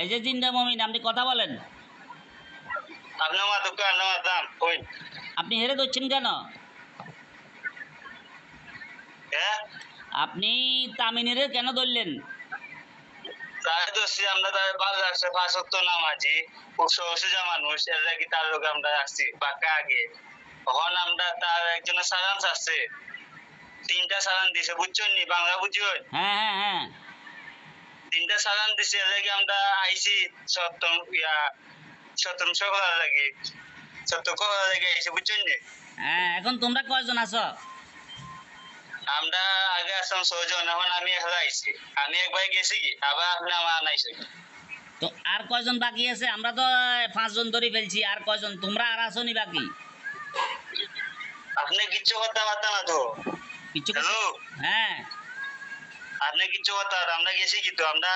এই যে জিন্দা মমিন, আপনি কথা বলেন। আপনার মা দোকান আপনার দাম কই আপনি হেরে ধরছেন কেন? হ্যাঁ আপনি তামিনের কেন ধরলেন? তাই দোষী আমরা তার ভালো লাগছে পাঁচত্ব নামাজি খুব সোজা মানুষ এর কি তার লোক আমরা আসছি বাঁকা আগে তখন আমরা তার একজনের সালাম আছে 3টা সালাম দিছে বুঝছেন নি বাংলা বুঝছেন হ্যাঁ হ্যাঁ হ্যাঁ। 3টা সালাম দিছে এর কি আমরা আইছি সপ্তম সপ্তম সকাল লাগে সপ্তম সকাল লাগে আইছি বুঝছেন নি হ্যাঁ, এখন তোমরা কয়জন আছো? আমরা আগে আসলাম 6 জন এখন আমি এখন আইছি আমি একবার গেছি কি আবার আপনি আমার আনাইছে তো আর কয়জন বাকি আছে? আমরা তো 5 জন ধরে ফেলছি, আর কয়জন তোমরা আর আছো নি বাকি? আপনি কিচ্ছু কথাবার্তা না তো কিছু হ্যালো হ্যাঁ। আপনি কিচ্ছু কথা আমরা গেছি কিন্তু আমরা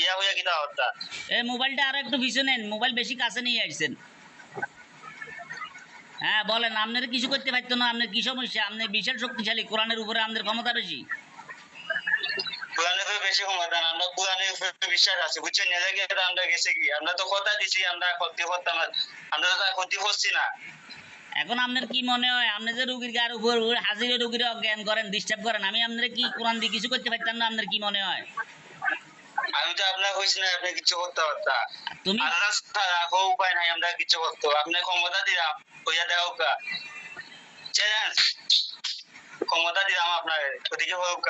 ইয়া হইয়া কিতা হত্যা এই মোবাইলটা আরো একটু পিছনে নেন, মোবাইল বেশি কাছে নিয়ে আসছেন। হ্যাঁ বলেন, আপনার কিছু করতে পারতো না? আপনার কি সমস্যা? আপনি বিশাল শক্তিশালী, কোরআনের উপরে আপনাদের ক্ষমতা বেশি। কোরআনের উপরে বেশি ক্ষমতা না আমরা কোরআনের উপরে বিশ্বাস আছে বুঝছেন না লাগে আমরা গেছি কি আমরা তো কথা দিছি আমরা ক্ষতি করতাম না আমরা তো তার ক্ষতি করছি না এখন আপনার কি মনে হয়, আপনি যে রুগীর গায়ের উপর হাজিরে রুগীর অজ্ঞান করেন, ডিস্টার্ব করেন, আমি আপনার কি কোরআন দিয়ে কিছু করতে পারতাম না? আপনার কি মনে হয়? আমি তো আপনার হয়েছি না আপনি কিচ্ছু করতে পারতা তুমি আল্লাহ ছাড়া কোনো উপায় নাই আমরা কিচ্ছু করতো আপনি ক্ষমতা দিলাম হইয়া দেওয়া চ্যালেঞ্জ ক্ষমতা দিলাম আপনার ওদিকে হোক